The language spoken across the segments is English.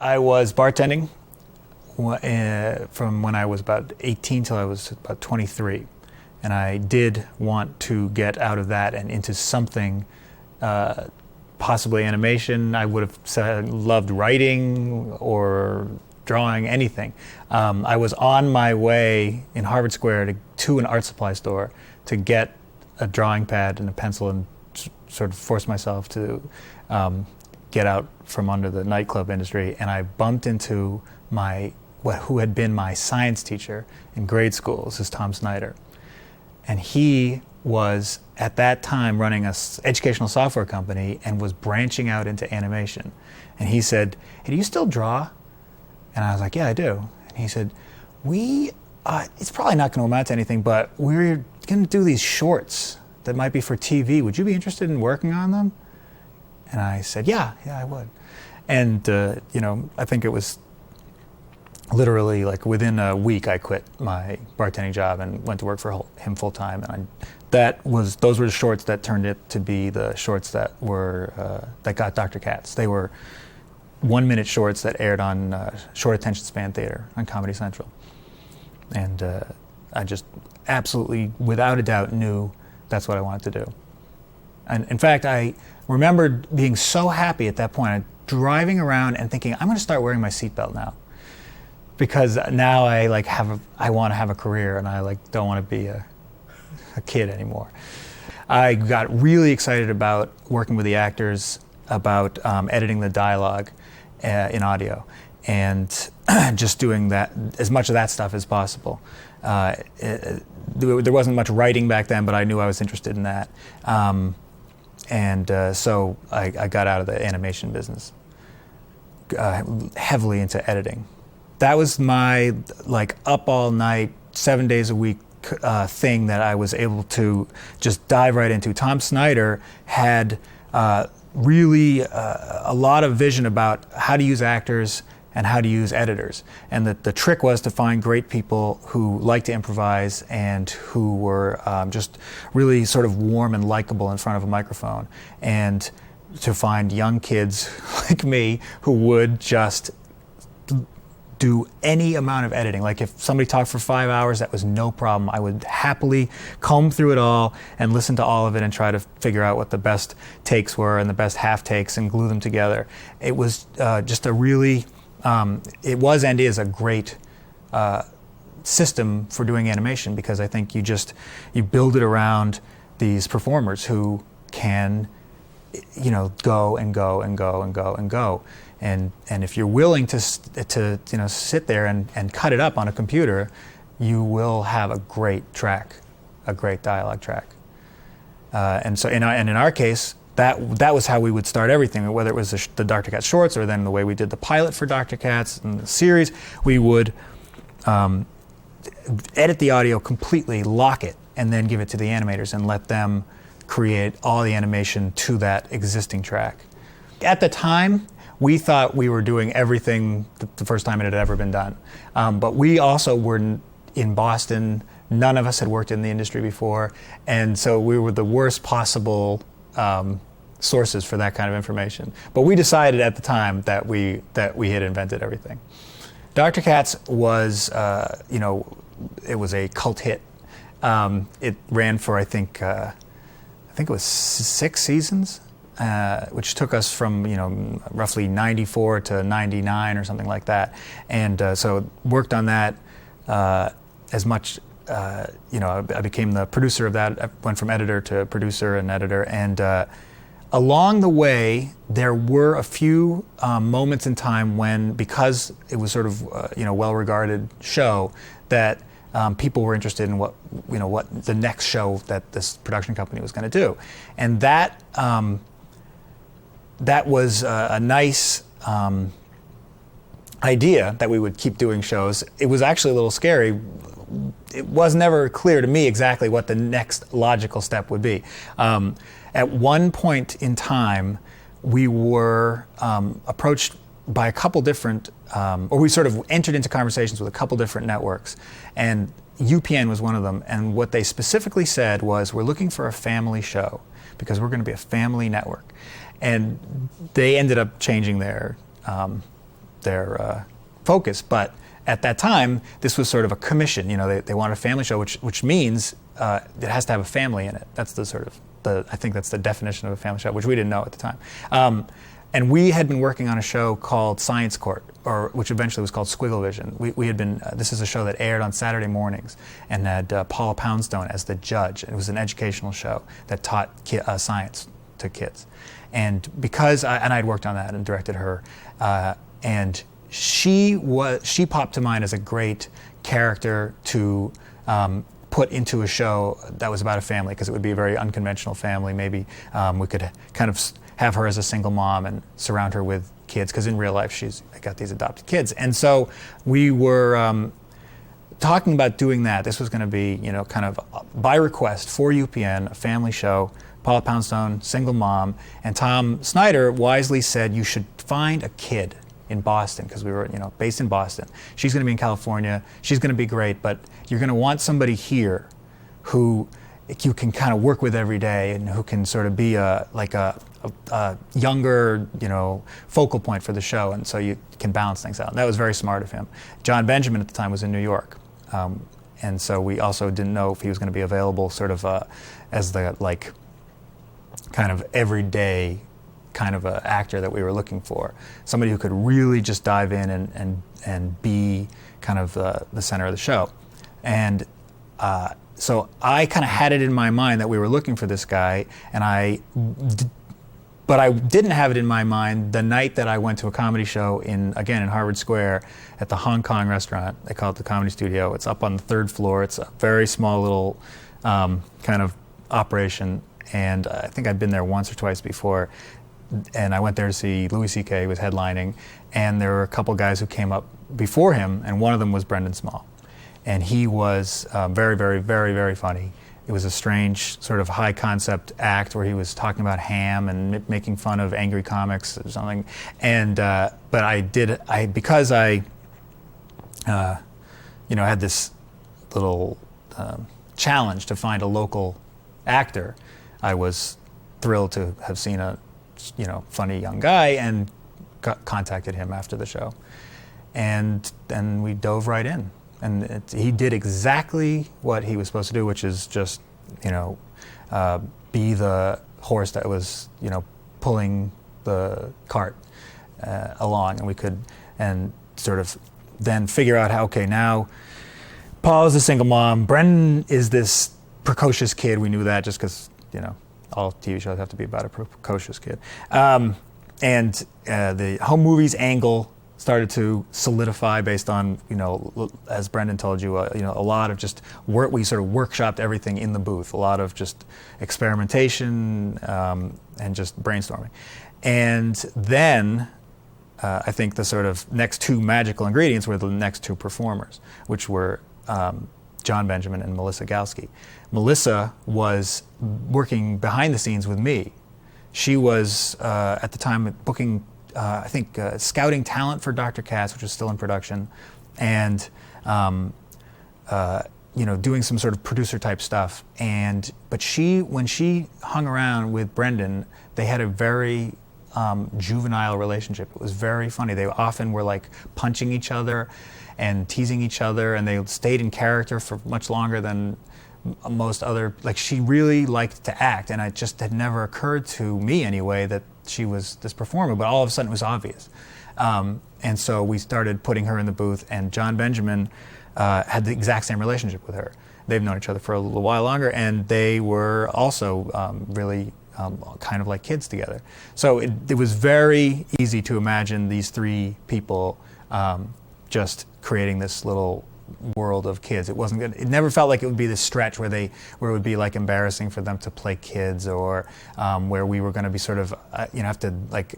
I was bartending from when I was about 18 till I was about 23. And I did want to get out of that and into something, possibly animation. I would have said, loved writing or drawing, anything. I was on my way in Harvard Square to an art supply store to get a drawing pad and a pencil and sort of force myself to get out from under the nightclub industry. And I bumped into who had been my science teacher in grade school. This is Tom Snyder. And he was, at that time, running an educational software company and was branching out into animation. And he said, "Hey, do you still draw?" And I was like, "Yeah, I do." And he said, it's probably not going to amount to anything, but we're going to do these shorts that might be for TV. Would you be interested in working on them?" And I said, yeah, I would. And, I think it was literally like within a week I quit my bartending job and went to work for him full time. And those were the shorts that turned it to be the shorts that got Dr. Katz. They were 1-minute shorts that aired on short attention span theater on Comedy Central. And I just absolutely, without a doubt, knew that's what I wanted to do. And in fact, I remembered being so happy at that point, driving around and thinking, I'm going to start wearing my seatbelt now. Because now I want to have a career, and I don't want to be a kid anymore. I got really excited about working with the actors, about editing the dialogue in audio, and just doing that, as much of that stuff as possible. There wasn't much writing back then, but I knew I was interested in that. So I got out of the animation business, heavily into editing. That was my up all night, 7 days a week thing that I was able to just dive right into. Tom Snyder had really a lot of vision about how to use actors and how to use editors. And the trick was to find great people who liked to improvise and who were just really sort of warm and likable in front of a microphone. And to find young kids like me who would just do any amount of editing. Like if somebody talked for 5 hours, that was no problem. I would happily comb through it all and listen to all of it and try to figure out what the best takes were and the best half takes and glue them together. It was just a really, it was and is a great system for doing animation, because I think you build it around these performers who can, go and go and go and go and go. And if you're willing to sit there and cut it up on a computer, you will have a great track, a great dialogue track. And so in our case, that was how we would start everything. Whether it was the Dr. Katz shorts or then the way we did the pilot for Dr. Katz and the series, we would edit the audio completely, lock it, and then give it to the animators and let them create all the animation to that existing track. At the time, we thought we were doing everything the first time it had ever been done. But we also were in Boston. None of us had worked in the industry before. And so we were the worst possible sources for that kind of information. But we decided at the time that we had invented everything. Dr. Katz was, it was a cult hit. It ran for, I think it was 6 seasons. Which took us from roughly 94 to 99 or something like that, and so worked on that as much. I became the producer of that. I went from editor to producer and editor, and along the way there were a few moments in time when, because it was sort of well-regarded show, that people were interested in what the next show that this production company was going to do, and that was a nice idea that we would keep doing shows. It was actually a little scary. It was never clear to me exactly what the next logical step would be. At one point in time, we were approached by a couple different, or we sort of entered into conversations with a couple different networks, and UPN was one of them. And what they specifically said was, we're looking for a family show because we're going to be a family network. And they ended up changing their their focus. But at that time, this was sort of a commission. You know, they wanted a family show, which means it has to have a family in it. That's the sort of I think that's the definition of a family show, which we didn't know at the time. And we had been working on a show called Science Court, which eventually was called Squiggle Vision. We had been, this is a show that aired on Saturday mornings and had Paula Poundstone as the judge. It was an educational show that taught science to kids. And because I'd worked on that and directed her, and she popped to mind as a great character to put into a show that was about a family, because it would be a very unconventional family. Maybe we could kind of have her as a single mom and surround her with kids, because in real life she's got these adopted kids. And so we were talking about doing that. This was going to be, you know, kind of by request for UPN, a family show. Paula Poundstone, single mom, and Tom Snyder wisely said, you should find a kid in Boston, because we were, you know, based in Boston. She's going to be in California. She's going to be great, but you're going to want somebody here who you can kind of work with every day and who can sort of be a younger, you know, focal point for the show, and so you can balance things out. And that was very smart of him. John Benjamin at the time was in New York, and so we also didn't know if he was going to be available sort of as the, like, kind of everyday kind of a actor that we were looking for. Somebody who could really just dive in and be kind of the center of the show. And so I kind of had it in my mind that we were looking for this guy, but I didn't have it in my mind the night that I went to a comedy show in Harvard Square at the Hong Kong restaurant. They call it the Comedy Studio. It's up on the 3rd floor. It's a very small little kind of operation, and I think I'd been there once or twice before. And I went there to see Louis C.K. was headlining, and there were a couple guys who came up before him, and one of them was Brendan Small. And he was very, very, very, very funny. It was a strange sort of high concept act where he was talking about ham and making fun of angry comics or something. And but because I you know, had this little challenge to find a local actor, I was thrilled to have seen a, you know, funny young guy, and contacted him after the show. And then we dove right in. And he did exactly what he was supposed to do, which is just, you know, be the horse that was, you know, pulling the cart along. And we could, and sort of then figure out how, okay, now Paul is a single mom. Brendan is this precocious kid. We knew that just because, you know, all TV shows have to be about a precocious kid. And the home movies angle started to solidify based on, you know, as Brendan told you, you know, a lot of just work. We sort of workshopped everything in the booth, a lot of just experimentation and just brainstorming. And then I think the sort of next two magical ingredients were the next two performers, which were John Benjamin and Melissa Galsky. Melissa was working behind the scenes with me. She was at the time booking, I think, scouting talent for Dr. Katz, which was still in production, and you know, doing some sort of producer type stuff. But when she hung around with Brendan, they had a very juvenile relationship. It was very funny. They often were like punching each other and teasing each other, and they stayed in character for much longer than most other, like, she really liked to act, and it just had never occurred to me anyway that she was this performer, but all of a sudden it was obvious. And so we started putting her in the booth, and John Benjamin had the exact same relationship with her. They've known each other for a little while longer, and they were also really kind of like kids together. So it was very easy to imagine these three people just creating this little world of kids. It wasn't good. It never felt like it would be this stretch where it would be like embarrassing for them to play kids, or where we were going to be sort of you know, have to, like,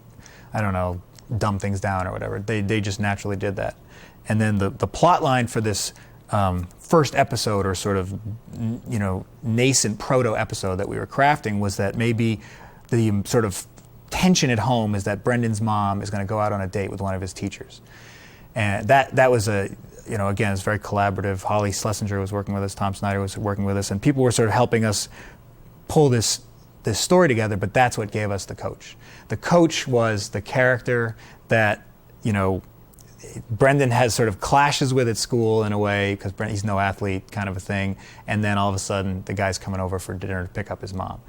I don't know, dumb things down or whatever. They just naturally did that. And then the plot line for this first episode, or sort of, you know, nascent proto episode that we were crafting, was that maybe the sort of tension at home is that Brendan's mom is going to go out on a date with one of his teachers. And that was a, you know, again, it's very collaborative. Holly Schlesinger was working with us, Tom Snyder was working with us, and people were sort of helping us pull this story together, but that's what gave us the coach. The coach was the character that, you know, Brendan has sort of clashes with at school in a way because he's no athlete kind of a thing, and then all of a sudden the guy's coming over for dinner to pick up his mom,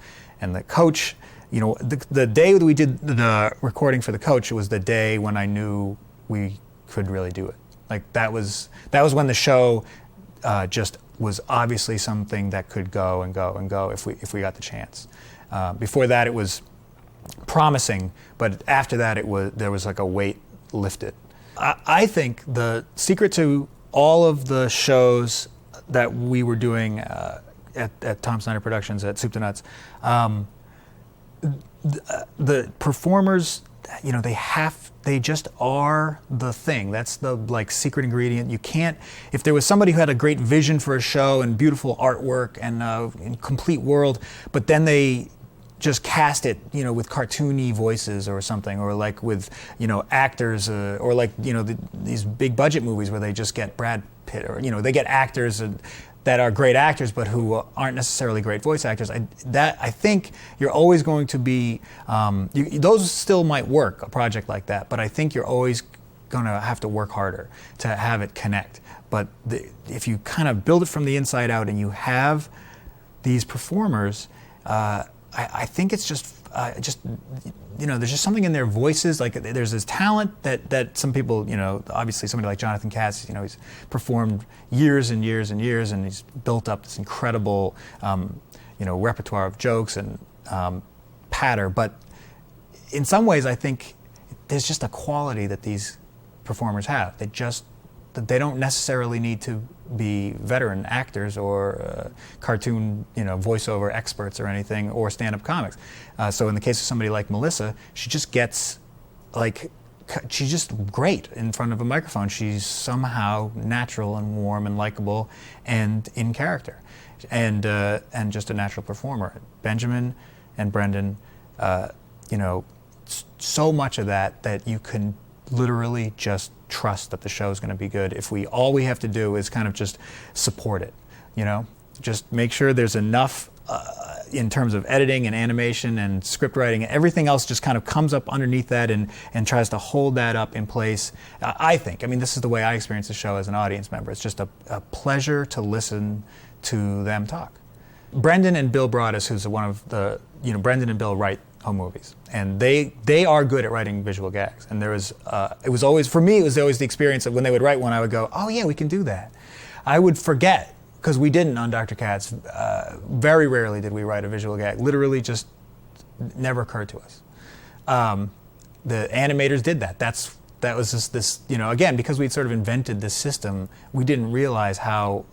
and the coach, the day that we did the recording for the coach, it was the day when I knew we could really do it. Like that was when the show just was obviously something that could go and go and go if we got the chance. Before that, it was promising, but after that, there was like a weight lifted. I think the secret to all of the shows that we were doing at Tom Snyder Productions at Soup to Nuts, the performers, they just are the thing. That's the secret ingredient. You can't, if there was somebody who had a great vision for a show and beautiful artwork and complete world, but then they just cast it, with cartoony voices or something, or with, actors, or these big budget movies where they just get Brad Pitt, or they get actors that are great actors but who aren't necessarily great voice actors. I think you're always going to be, those still might work, a project like that, but I think you're always going to have to work harder to have it connect. But if you kind of build it from the inside out and you have these performers, I think it's just there's just something in their voices. Like there's this talent that some people, obviously somebody like Jonathan Katz, he's performed years and years and years, and he's built up this incredible, repertoire of jokes and patter. But in some ways, I think there's just a quality that these performers have. They don't necessarily need to be veteran actors or cartoon, voiceover experts or anything, or stand-up comics. So in the case of somebody like Melissa, she just gets, she's just great in front of a microphone. She's somehow natural and warm and likable and in character, and just a natural performer. Benjamin and Brendan, so much of that you can literally just trust that the show is going to be good if all we have to do is kind of just support it, just make sure there's enough in terms of editing and animation and script writing, and everything else just kind of comes up underneath that and tries to hold that up in place. I think, this is the way I experience the show as an audience member. It's just a pleasure to listen to them talk. Brendan and Bill Broaddus, who's one of the, Brendan and Bill write home movies, and they are good at writing visual gags. And there was, it was always the experience of when they would write one, I would go, oh yeah, we can do that. I would forget, because we didn't on Dr. Katz. Very rarely did we write a visual gag. Literally just never occurred to us. The animators did that. That was just this, again, because we'd sort of invented this system, we didn't realize how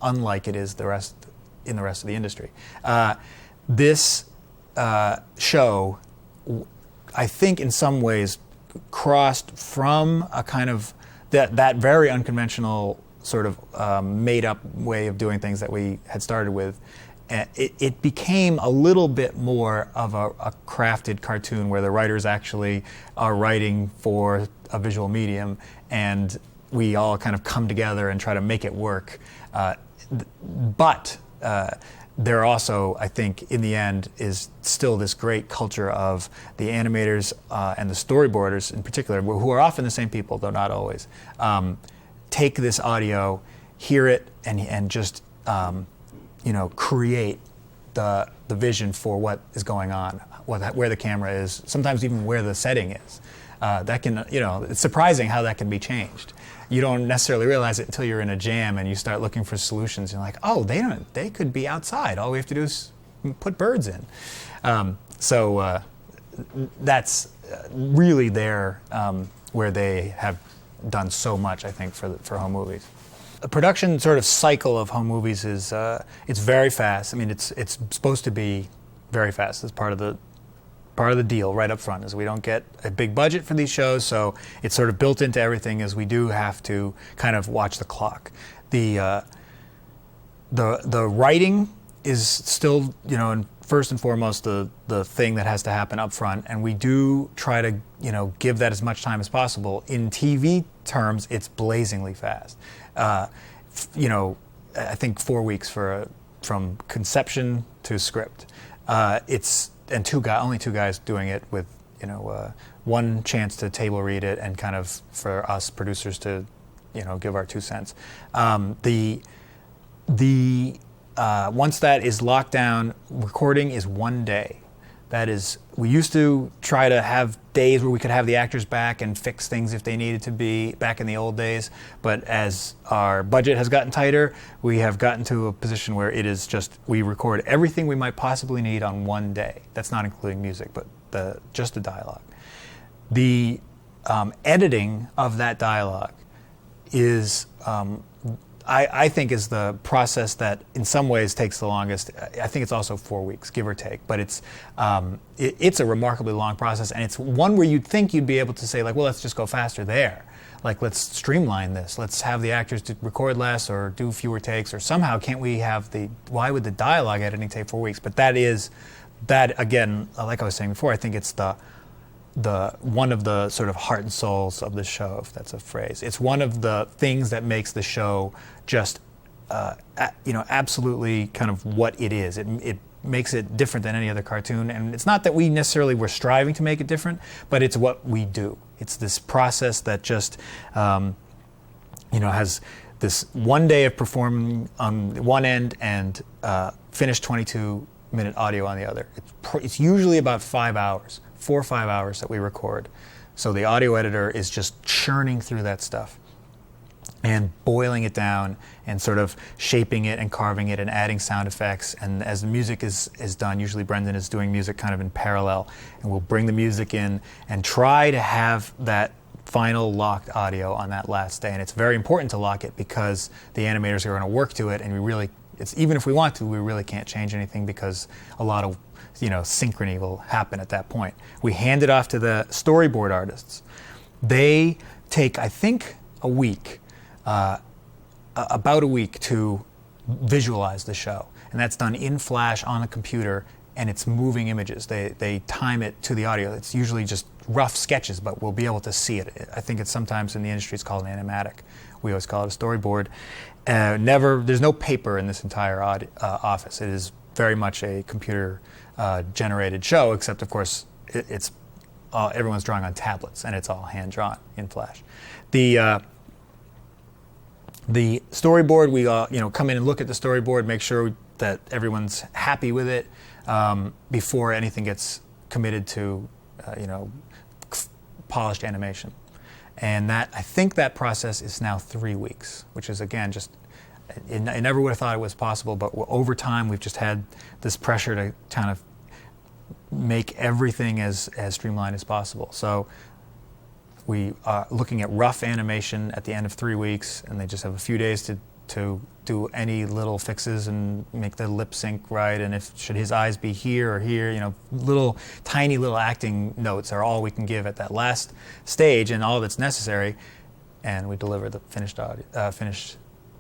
unlike it is in the rest of the industry. This show, I think in some ways crossed from a kind of that very unconventional sort of made-up way of doing things that we had started with. It became a little bit more of a crafted cartoon where the writers actually are writing for a visual medium, and we all kind of come together and try to make it work. But there also, I think, in the end, is still this great culture of the animators and the storyboarders in particular, who are often the same people, though not always, take this audio, hear it, and just create the vision for what is going on, where the camera is, sometimes even where the setting is. That can, it's surprising how that can be changed. You don't necessarily realize it until you're in a jam and you start looking for solutions. You're like, oh, they could be outside. All we have to do is put birds in. So that's really there where they have done so much, I think, for home movies. The production sort of cycle of home movies is it's very fast. It's supposed to be very fast. It's part of the deal right up front, is we don't get a big budget for these shows, so it's sort of built into everything, as we do have to kind of watch the clock. The writing is still, first and foremost the thing that has to happen up front, and we do try to, give that as much time as possible. In TV terms, it's blazingly fast. I think 4 weeks from conception to script. Only two guys doing it with, one chance to table read it and kind of for us producers to, give our 2 cents. Once that is locked down, recording is 1 day. That is, we used to try to have days where we could have the actors back and fix things if they needed to be back in the old days. But as our budget has gotten tighter, we have gotten to a position where it is just, we record everything we might possibly need on 1 day. That's not including music, but just the dialogue. The editing of that dialogue is, I think, is the process that in some ways takes the longest. I think it's also 4 weeks, give or take. But it's a remarkably long process, and it's one where you'd think you'd be able to say, like, well, let's just go faster there. Like, let's streamline this. Let's have the actors to record less or do fewer takes, or somehow can't we have why would the dialogue editing take 4 weeks? But that again, like I was saying before, I think it's the one of the sort of heart and souls of the show, if that's a phrase. It's one of the things that makes the show just, absolutely kind of what it is. It makes it different than any other cartoon, and it's not that we necessarily were striving to make it different, but it's what we do. It's this process that just, has this 1 day of performing on one end and finished 22-minute audio on the other. It's usually about 5 hours. 4 or 5 hours that we record. So the audio editor is just churning through that stuff and boiling it down and sort of shaping it and carving it and adding sound effects. And as the music is done, usually Brendan is doing music kind of in parallel, and we'll bring the music in and try to have that final locked audio on that last day. And it's very important to lock it because the animators are going to work to it, and even if we want to, we really can't change anything because a lot of synchrony will happen at that point. We hand it off to the storyboard artists. They take, I think, about a week to visualize the show. And that's done in Flash on a computer, and it's moving images. They time it to the audio. It's usually just rough sketches, but we'll be able to see it. I think it's sometimes in the industry it's called an animatic. We always call it a storyboard. There's no paper in this entire office. It is very much a computer generated show, except of course it's everyone's drawing on tablets and it's all hand drawn in Flash. The storyboard, we come in and look at the storyboard, make sure that everyone's happy with it before anything gets committed to polished animation. And I think that process is now 3 weeks, which is again just, I never would have thought it was possible, but over time we've just had this pressure to kind of make everything as streamlined as possible. So we are looking at rough animation at the end of 3 weeks, and they just have a few days to do any little fixes and make the lip sync right, and should his eyes be here or here, tiny little acting notes are all we can give at that last stage and all that's necessary, and we deliver the finished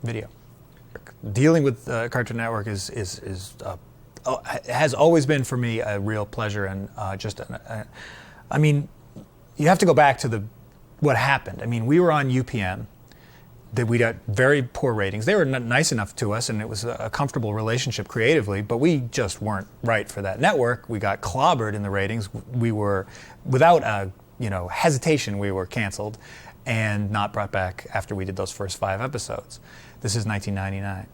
video. Dealing with Cartoon Network has always been for me a real pleasure, and you have to go back to what happened. I mean, we were on UPN. That we got very poor ratings. They were nice enough to us, and it was a comfortable relationship creatively, but we just weren't right for that network. We got clobbered in the ratings. We were, without hesitation, we were canceled and not brought back after we did those first 5 episodes. This is 1999.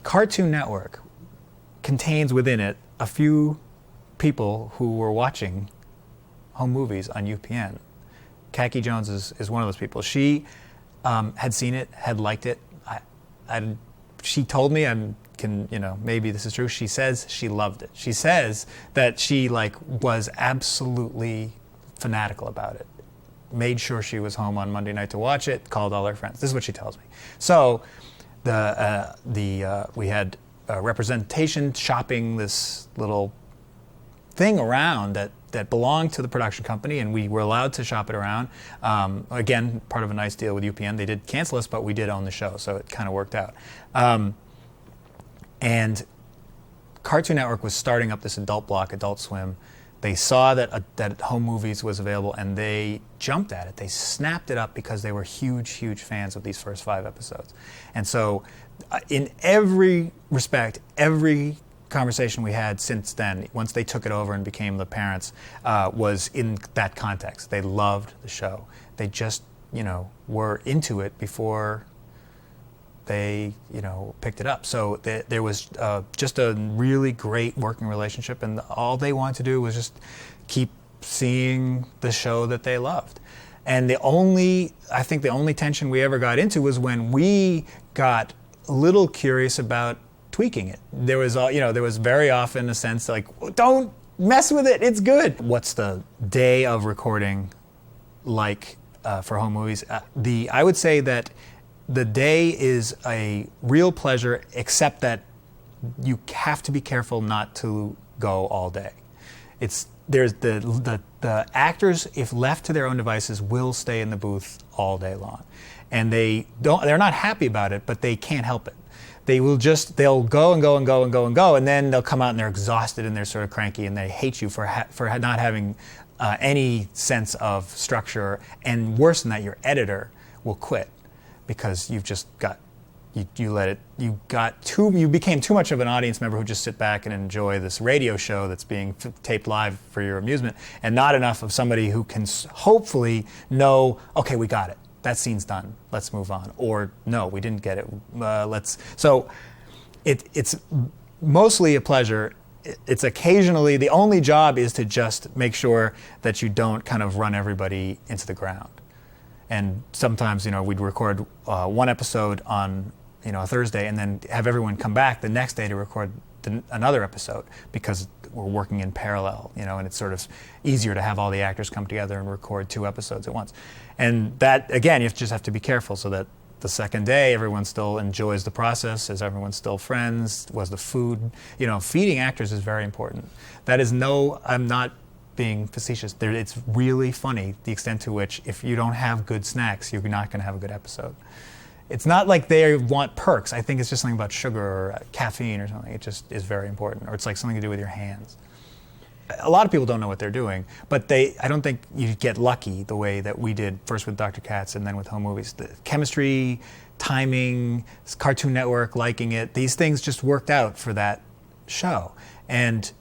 Cartoon Network contains within it a few people who were watching home movies on UPN. Khaki Jones is one of those people. She had seen it, had liked it. She told me, maybe this is true. She says she loved it. She says that she was absolutely fanatical about it. Made sure she was home on Monday night to watch it. Called all her friends. This is what she tells me. So we had representation shopping this little thing around that belonged to the production company, and we were allowed to shop it around. Again, part of a nice deal with UPN. They did cancel us, but we did own the show, so it kind of worked out. And Cartoon Network was starting up this adult block, Adult Swim. They saw that home movies was available, and they jumped at it. They snapped it up because they were huge, huge fans of these first 5 episodes. And so in every respect, every conversation we had since then, once they took it over and became the parents, was in that context. They loved the show. They just, were into it before they, picked it up. So there was just a really great working relationship, and all they wanted to do was just keep seeing the show that they loved. And I think the only tension we ever got into was when we got a little curious about tweaking it. There was very often a sense like, don't mess with it, it's good. What's the day of recording like for home movies? I would say that the day is a real pleasure, except that you have to be careful not to go all day. There's the actors, if left to their own devices, will stay in the booth all day long, and they're not happy about it, but they can't help it. They'll go and go and go and go and go, and then they'll come out and they're exhausted and they're sort of cranky and they hate you for not having any sense of structure. And worse than that, your editor will quit because you've just got you became too much of an audience member who just sit back and enjoy this radio show that's being taped live for your amusement, and not enough of somebody who can hopefully know, okay, we got it. That scene's done. Let's move on. Or no, we didn't get it. So it's mostly a pleasure. It's occasionally, the only job is to just make sure that you don't kind of run everybody into the ground. And sometimes, we'd record one episode on, a Thursday, and then have everyone come back the next day to record another episode, because we're working in parallel, and it's sort of easier to have all the actors come together and record 2 episodes at once. And that, again, you just have to be careful so that the second day everyone still enjoys the process, as everyone's still friends, was the food. Feeding actors is very important. I'm not being facetious. It's really funny, the extent to which if you don't have good snacks, you're not going to have a good episode. It's not like they want perks. I think it's just something about sugar or caffeine or something. It just is very important. Or it's like something to do with your hands. A lot of people don't know what they're doing, but I don't think you get lucky the way that we did, first with Dr. Katz and then with home movies. The chemistry, timing, Cartoon Network liking it, these things just worked out for that show. And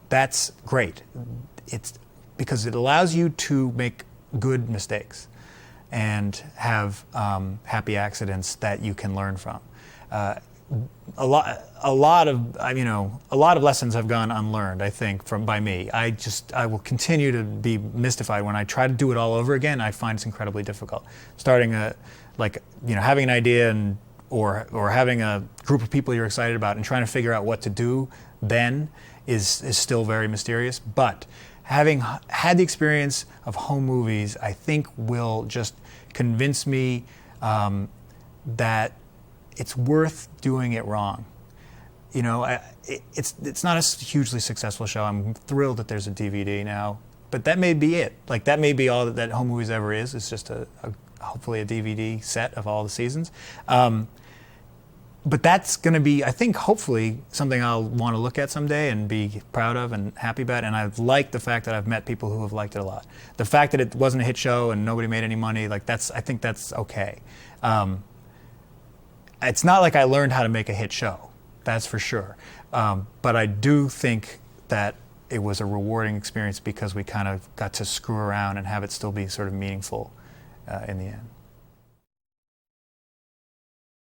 that's great. It's because it allows you to make good mistakes and have happy accidents that you can learn from. A lot of lessons have gone unlearned, I think, by me. I will continue to be mystified when I try to do it all over again. I find it's incredibly difficult. Starting having an idea or having a group of people you're excited about and trying to figure out what to do then is still very mysterious. But having had the experience of home movies, I think will just convince me that it's worth doing it wrong. It's not a hugely successful show. I'm thrilled that there's a DVD now, but that may be it. Like, that may be all that home movies ever is. It's just hopefully a DVD set of all the seasons. But that's going to be, I think, hopefully something I'll want to look at someday and be proud of and happy about. And I've liked the fact that I've met people who have liked it a lot. The fact that it wasn't a hit show and nobody made any money, I think that's okay. It's not like I learned how to make a hit show, that's for sure. But I do think that it was a rewarding experience because we kind of got to screw around and have it still be sort of meaningful in the end.